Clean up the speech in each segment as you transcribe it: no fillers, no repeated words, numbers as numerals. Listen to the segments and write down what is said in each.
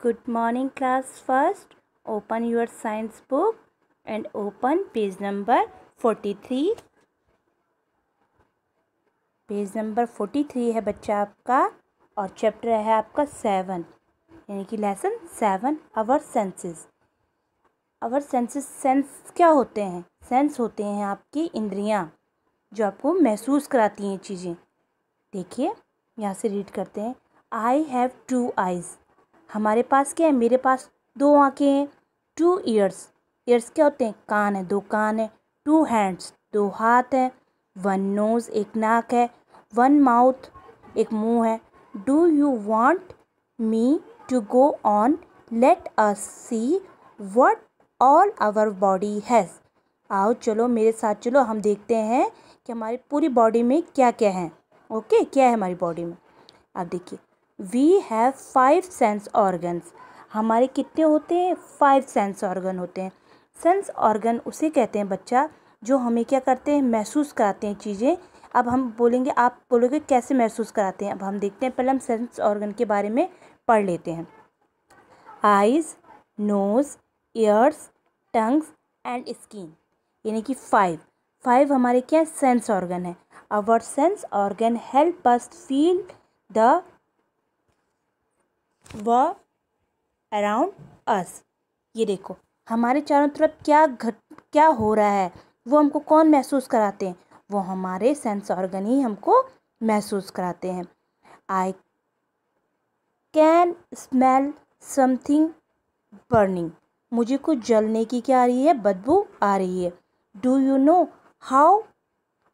Good morning, class. First, open your science book and open page number 43. Page number 43 है बच्चा आपका और chapter है आपका 7 यानी कि lesson 7 our senses. Our senses sense क्या होते हैं? सेंस होते हैं आपकी इंद्रियां जो आपको महसूस कराती हैं चीज़ें। देखिए यहाँ से रीड करते हैं। I have 2 eyes। हमारे पास क्या है? मेरे पास 2 आँखें हैं। 2 ears। ईयर्स क्या होते हैं? कान है, 2 कान है। 2 hands। 2 हाथ हैं। 1 nose। एक नाक है। 1 mouth। एक मुंह है। Do you want me to go on? Let us see what all our body has. आओ चलो मेरे साथ चलो, हम देखते हैं कि हमारी पूरी बॉडी में क्या क्या है। ओके, क्या है हमारी बॉडी में? अब देखिए, वी हैव 5 सेंस ऑर्गन्स। हमारे कितने होते हैं? 5 सेंस ऑर्गन होते हैं। सेंस ऑर्गन उसे कहते हैं बच्चा जो हमें क्या करते हैं? महसूस कराते हैं चीज़ें। अब हम बोलेंगे, आप बोलोगे कैसे महसूस कराते हैं। अब हम देखते हैं, पहले हम सेंस ऑर्गन के बारे में पढ़ लेते हैं। Eyes, nose, ears, tongues and skin, यानी कि 5 हमारे क्या सेंस ऑर्गन है। Our sense organ help us feel the world around us. ये देखो हमारे चारों तरफ क्या हो रहा है, वो हमको कौन महसूस कराते हैं? वो हमारे सेंस ऑर्गन ही हमको महसूस कराते हैं। आई कैन स्मेल समथिंग बर्निंग। मुझे कुछ जलने की क्या आ रही है? बदबू आ रही है। Do you know how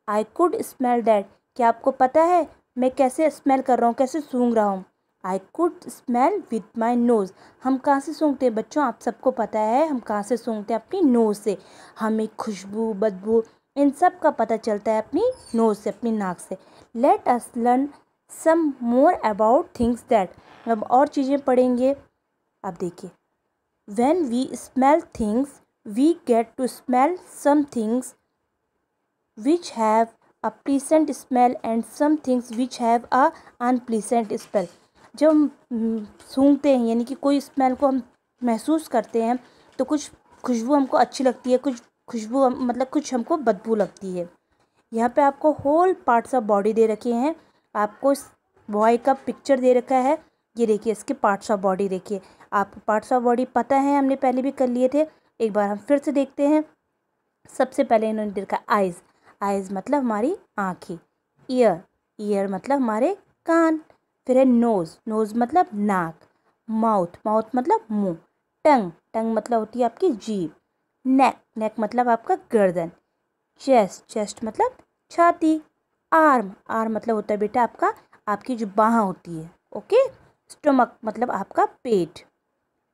I could smell that? क्या आपको पता है मैं कैसे स्मेल कर रहा हूँ, कैसे सूंघ रहा हूँ? I could smell with my nose. हम कहाँ से सूंघते हैं बच्चों? आप सबको पता है हम कहाँ से सूंघते हैं? अपनी नोज़ से। हमें खुशबू, बदबू इन सब का पता चलता है अपनी नोज़ से, अपनी नाक से। Let us learn some more about things that. अब और चीज़ें पढ़ेंगे। अब देखिए, when we smell things we get to smell some things which have a pleasant smell and some things which have a unpleasant smell। जब हम सूंघते हैं यानी कि कोई स्मेल को हम महसूस करते हैं तो कुछ खुशबू हमको अच्छी लगती है, कुछ खुशबू मतलब कुछ हमको बदबू लगती है। यहाँ पे आपको होल पार्ट्स ऑफ बॉडी दे रखे हैं। आपको इस बॉय का पिक्चर दे रखा है। ये देखिए इसके पार्ट्स ऑफ बॉडी देखिए। आपको पार्ट्स ऑफ बॉडी पता है, हमने पहले भी कर लिए थे। एक बार हम फिर से देखते हैं। सबसे पहले इन्होंने दे रखा आइज़। आइज़ मतलब हमारी आँखें। ईयर, ईयर मतलब हमारे कान। फिर है नोज़, नोज़ मतलब नाक। माउथ, माउथ मतलब मुंह। टंग, टंग मतलब होती है आपकी जीभ। नेक, नेक मतलब आपका गर्दन। चेस्ट, चेस्ट मतलब छाती। आर्म, आर्म मतलब होता है बेटा आपका, आपकी जो बाँह होती है। ओके। स्टमक मतलब आपका पेट।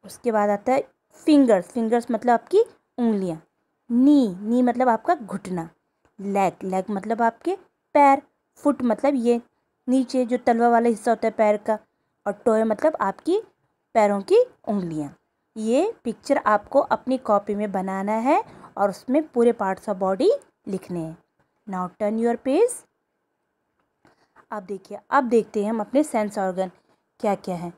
उसके बाद आता है फिंगर्स, फिंगर्स मतलब आपकी उंगलियां। नी, नी मतलब आपका घुटना। लेग, लेग मतलब आपके पैर। फुट मतलब ये नीचे जो तलवा वाला हिस्सा होता है पैर का। और टोए मतलब आपकी पैरों की उंगलियां। ये पिक्चर आपको अपनी कॉपी में बनाना है और उसमें पूरे पार्ट्स ऑफ बॉडी लिखने हैं। Now turn your page. अब देखिए, अब देखते हैं हम अपने सेंस ऑर्गन क्या क्या है।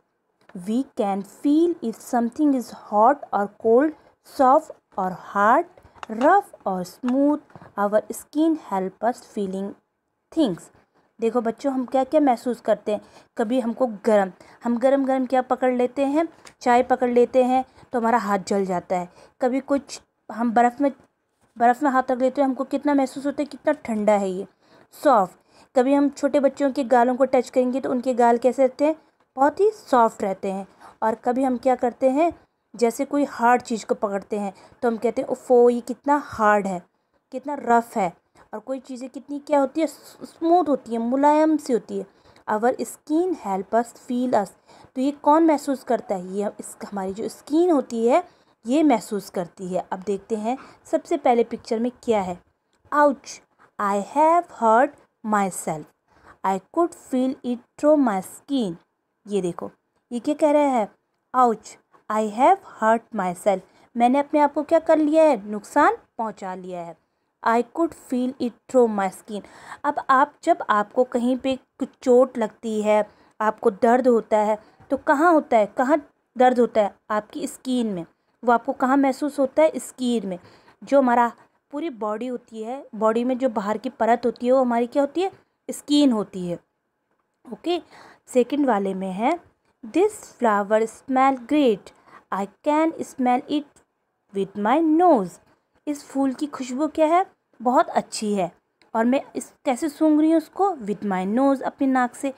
We can feel if something is hot और कोल्ड, सॉफ्ट और हार्ड, रफ और smooth. Our skin help us feeling things. देखो बच्चों, हम क्या क्या महसूस करते हैं। कभी हमको गरम, हम गरम गरम क्या पकड़ लेते हैं? चाय पकड़ लेते हैं तो हमारा हाथ जल जाता है। कभी कुछ हम बर्फ़ में हाथ रख लेते हैं, हमको कितना महसूस होता है, कितना ठंडा है ये। सॉफ्ट, कभी हम छोटे बच्चों के गालों को टच करेंगे तो उनके गाल कैसे रहते हैं? बहुत ही सॉफ्ट रहते हैं। और कभी हम क्या करते हैं, जैसे कोई हार्ड चीज़ को पकड़ते हैं तो हम कहते हैं ओफो ये कितना हार्ड है, कितना रफ़ है। और कोई चीज़ें कितनी क्या होती है? स्मूथ होती है, मुलायम सी होती है। Our skin help us feel us. तो ये कौन महसूस करता है? ये हमारी जो स्किन होती है ये महसूस करती है। अब देखते हैं सबसे पहले पिक्चर में क्या है। Ouch, I have hurt my self, I could feel it through my skin. ये देखो ये क्या कह रहा है? Ouch, I have hurt my self. मैंने अपने आप को क्या कर लिया है? नुकसान पहुंचा लिया है। आई could feel it through my skin. अब आप जब आपको कहीं पे कुछ चोट लगती है, आपको दर्द होता है तो कहाँ होता है? कहाँ दर्द होता है आपकी स्किन में, वो आपको कहाँ महसूस होता है? स्किन में। जो हमारा पूरी बॉडी होती है, बॉडी में जो बाहर की परत होती है वो हमारी क्या होती है? स्किन होती है। ओके, सेकंड वाले में है this flower smell great, I can smell it with my nose. इस फूल की खुशबू क्या है? बहुत अच्छी है, और मैं इस कैसे सूंघ रही हूँ उसको? विथ माई नोज़, अपनी नाक से।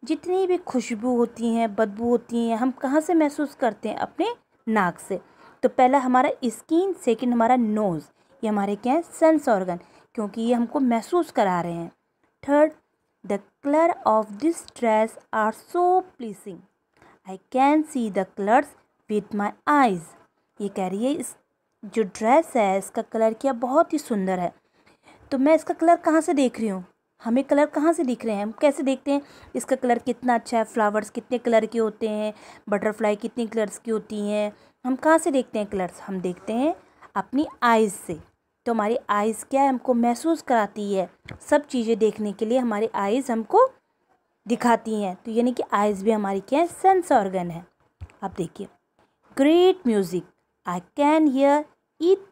जितनी भी खुशबू होती हैं, बदबू होती हैं, हम कहाँ से महसूस करते हैं? अपने नाक से। तो पहला हमारा स्किन, सेकंड हमारा नोज़, ये हमारे क्या है? सेंस ऑर्गन, क्योंकि ये हमको महसूस करा रहे हैं। Third, the colour of this dress are so pleasing, I can see the colours with my eyes. ये कह रही है इस जो ड्रेस है इसका कलर क्या बहुत ही सुंदर है। तो मैं इसका कलर कहाँ से देख रही हूँ? हमें कलर कहाँ से दिख रहे हैं? हम कैसे देखते हैं इसका कलर कितना अच्छा है? फ्लावर्स कितने कलर के होते हैं, बटरफ्लाई कितनी कलर्स की होती हैं, हम कहाँ से देखते हैं कलर्स? हम देखते हैं अपनी आइज़ से। तो हमारी आइज़ क्या है? हमको महसूस कराती है, सब चीज़ें देखने के लिए हमारी आइज़ हमको दिखाती हैं। तो यानी कि आइज़ भी हमारी क्या है? सेंस ऑर्गन है। अब देखिए, great music, I can hear it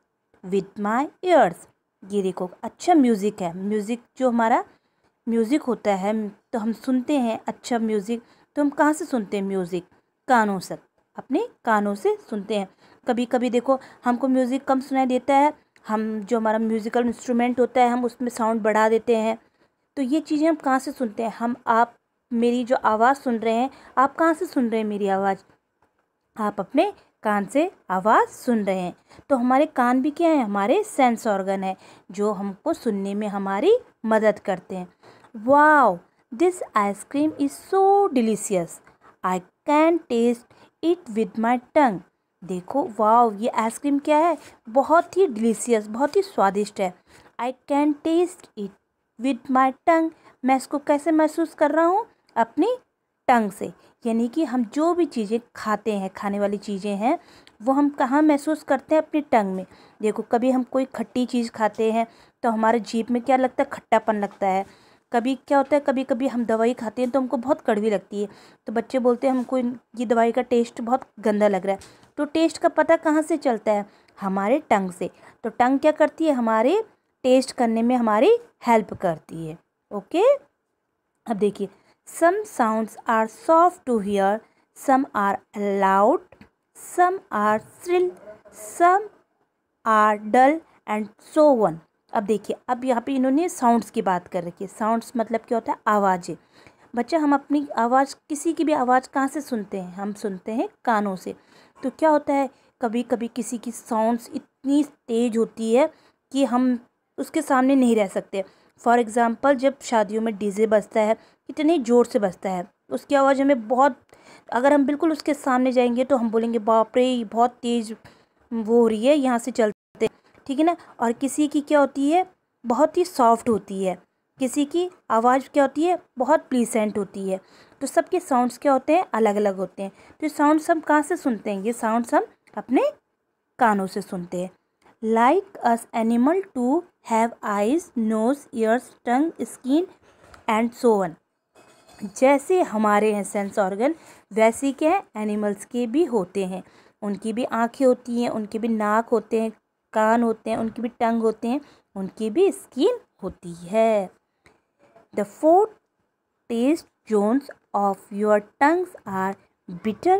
with my years. ये देखो, अच्छा म्यूज़िक है। म्यूज़िक जो हमारा म्यूज़िक होता है तो हम सुनते हैं अच्छा म्यूज़िक। तो हम कहाँ से सुनते हैं म्यूज़िक? कानों से, अपने कानों से सुनते हैं। कभी कभी देखो हमको म्यूज़िक कम सुनाई देता है, हम जो हमारा म्यूज़िकल इंस्ट्रूमेंट होता है हम उसमें साउंड बढ़ा देते हैं। तो ये चीज़ें हम कहाँ से सुनते हैं? हम आप मेरी जो आवाज़ सुन रहे हैं, आप कहाँ से सुन रहे हैं मेरी आवाज़? आप अपने कान से आवाज़ सुन रहे हैं। तो हमारे कान भी क्या है? हमारे सेंस ऑर्गन है, जो हमको सुनने में हमारी मदद करते हैं। Wow, this ice cream is so delicious, I can taste it with my tongue. देखो, वाओ, ये आइसक्रीम क्या है? बहुत ही डिलीशियस, बहुत ही स्वादिष्ट है। I can taste it with my tongue, मैं इसको कैसे महसूस कर रहा हूँ? अपनी टंग से। यानी कि हम जो भी चीज़ें खाते हैं, खाने वाली चीज़ें हैं, वो हम कहाँ महसूस करते हैं? अपनी टंग में। देखो, कभी हम कोई खट्टी चीज़ खाते हैं तो हमारे जीभ में क्या लगता है? खट्टापन लगता है। कभी क्या होता है, कभी कभी हम दवाई खाते हैं तो हमको बहुत कड़वी लगती है, तो बच्चे बोलते हैं हमको ये दवाई का टेस्ट बहुत गंदा लग रहा है। तो टेस्ट का पता कहाँ से चलता है? हमारे टंग से। तो टंग क्या करती है? हमारे टेस्ट करने में हमारी हेल्प करती है। ओके, अब देखिए, some sounds are soft to hear, some are loud, some are shrill, some are dull and so on। अब देखिए, अब यहाँ पे इन्होंने साउंड्स की बात कर रखी है। साउंड्स मतलब क्या होता है? आवाज़ें। बच्चा, हम अपनी आवाज़, किसी की भी आवाज़ कहाँ से सुनते हैं? हम सुनते हैं कानों से। तो क्या होता है, कभी कभी किसी की साउंड्स इतनी तेज़ होती है कि हम उसके सामने नहीं रह सकते। फॉर एग्ज़ाम्पल, जब शादियों में डीजे बजता है, कितनी ज़ोर से बजता है, उसकी आवाज़ हमें बहुत, अगर हम बिल्कुल उसके सामने जाएंगे तो हम बोलेंगे बाप रे, ये बहुत तेज़ वो हो रही है, यहाँ से चलते, ठीक है ना। और किसी की क्या होती है? बहुत ही सॉफ्ट होती है। किसी की आवाज़ क्या होती है? बहुत प्लीसेंट होती है। तो सबके साउंड्स क्या होते हैं? अलग अलग होते हैं। तो साउंड्स हम कहाँ से सुनते हैं? ये साउंड्स हम अपने कानों से सुनते हैं। Like us animal too have eyes, nose, ears, tongue, skin and so on. जैसे हमारे हैं सेंस ऑर्गन, वैसे क्या है? एनिमल्स के भी होते हैं। उनकी भी आँखें होती हैं, उनके भी नाक होते हैं, कान होते हैं, उनकी भी टंग होते हैं, उनकी भी स्किन होती है। The 4 taste zones of your tongues are bitter,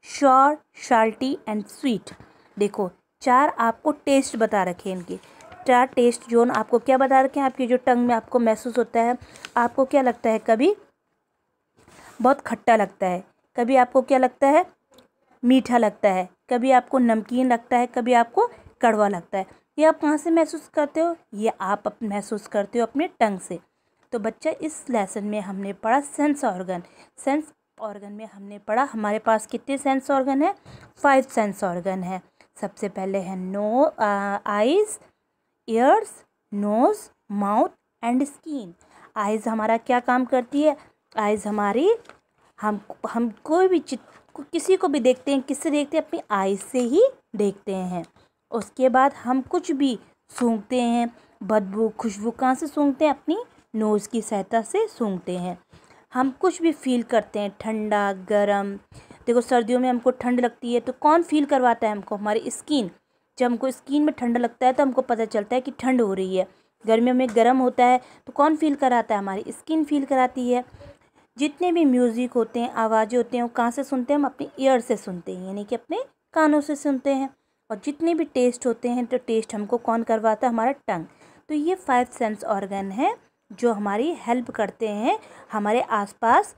sour, salty and sweet। देखो, 4 आपको टेस्ट बता रखे हैं इनके। 4 टेस्ट जोन आपको क्या बता रखे हैं? आपकी जो टंग में आपको महसूस होता है, आपको क्या लगता है? कभी बहुत खट्टा लगता है, कभी आपको क्या लगता है? मीठा लगता है, कभी आपको नमकीन लगता है, कभी आपको कड़वा लगता है। ये आप कहाँ से महसूस करते हो? ये आप महसूस करते हो अपने टंग से। तो बच्चा, इस लेसन में हमने पढ़ा सेंस ऑर्गन। सेंस ऑर्गन में हमने पढ़ा हमारे पास कितने सेंस ऑर्गन है? 5 सेंस ऑर्गन है। सबसे पहले है eyes, ears, nose, mouth and skin. Eyes हमारा क्या काम करती है? आइज़ हमारी, हम कोई भी किसी को भी देखते हैं, किससे देखते हैं? अपनी आइज़ से ही देखते हैं। उसके बाद हम कुछ भी सूंघते हैं, बदबू, खुशबू कहाँ से सूंघते हैं? अपनी नोज़ की सहायता से सूंघते हैं। हम कुछ भी फील करते हैं, ठंडा, गरम, देखो सर्दियों में हमको ठंड लगती है तो कौन फील करवाता है हमको? हमारी स्किन। जब हमको स्किन में ठंड लगता है तो हमको पता चलता है कि ठंड हो रही है। गर्मियों में गर्म होता है तो कौन फील कराता है? हमारी स्किन फील कराती है। जितने भी म्यूज़िक होते हैं, आवाज़ें होते हैं, वो कहाँ से सुनते हैं? हम अपने ईयर से सुनते हैं, यानी कि अपने कानों से सुनते हैं। और जितने भी टेस्ट होते हैं तो टेस्ट हमको कौन करवाता है? हमारा टंग। तो ये 5 सेंस ऑर्गन है जो हमारी हेल्प करते हैं हमारे आसपास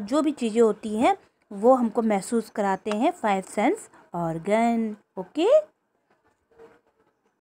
जो भी चीज़ें होती हैं वो हमको महसूस कराते हैं 5 सेंस ऑर्गन। ओके।